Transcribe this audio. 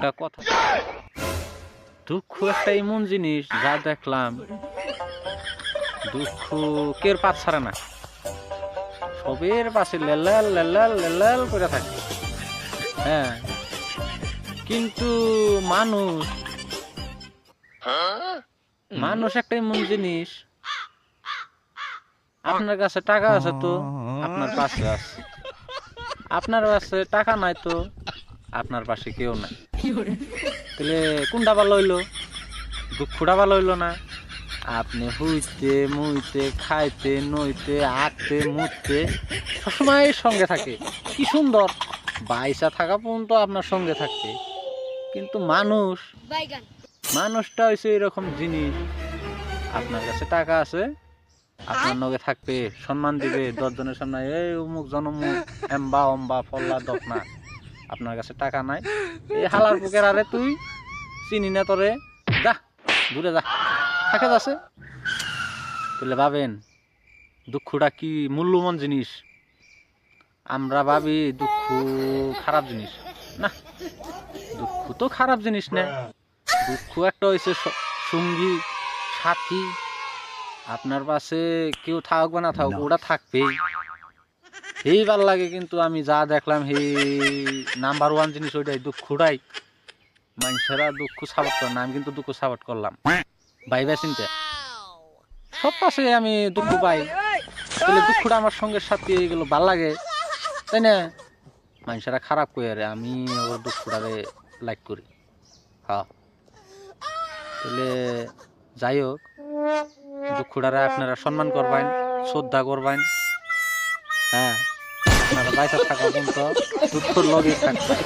একটা কথা, দুঃখ একটা এমন জিনিস যা দেখলাম, দুঃখ কের পাত ছাড়ে না, সবের পাশে লেলাল লেলাল লেলাল করে থাকে। হ্যাঁ, কিন্তু মানুষ মানুষ একটা এমন জিনিস, আপনার কাছে টাকা আছে তো আপনার পাশে আছে, আপনার কাছে টাকা নাই তো আপনার পাশে কেউ নাই। তাহলে কোনটা ভালো হইলো? দুঃখটা ভালো হইলো না? আপনি হইতে মুইতে খাইতে নইতে আঁকতে মুততে সবসময় সঙ্গে থাকে, কি সুন্দর, বাইসা থাকা পর্যন্ত আপনার সঙ্গে থাকবে। কিন্তু মানুষটা হয়েছে এরকম জিনিস, আপনার কাছে টাকা আছে, আপনার নগে থাকবে, সম্মান দিবে 10 জনের সামনে, এই অমুক জনমুক এম্বা অম্বা ফল্লা দপনা। আপনার কাছে টাকা নাই, এই হালার বুকের আরে তুই চিনি না তোরে, যা দূরে যা, থাকে যাচ্ছে। তাহলে ভাবেন দুঃখটা কি মূল্যবান জিনিস? আমরা ভাবি দুঃখ খারাপ জিনিস, না, দুঃখ তো খারাপ জিনিস না। দুঃখ একটা হয়েছে সঙ্গী সাথী, আপনার পাশে কেউ থাকুক বা না থাকুক, ওটা থাকবেই, এই ভাল লাগে। কিন্তু আমি যা দেখলাম এই নাম্বার 1 জিনিস ওইটাই, দুঃখটাই। মানুষেরা দুঃখ সাপোর্ট করে না, আমি কিন্তু দুঃখ সাপোর্ট করলাম, ভাইবা চিন্তা সব পাশে আমি দুঃখ পাই। তাহলে দুঃখটা আমার সঙ্গে সাথে এগুলো ভাল লাগে, তাই না? মানুষেরা খারাপ করে, আমি ওর দুঃখটারে লাইক করি। হ্যাঁ, তাহলে যাই হোক, দুঃখটারে আপনারা সম্মান করবেন, শ্রদ্ধা করবেন। হ্যাঁ, আপনারা বাইসা থাকা পর্যন্ত দুঃখর লগেই থাকবেন।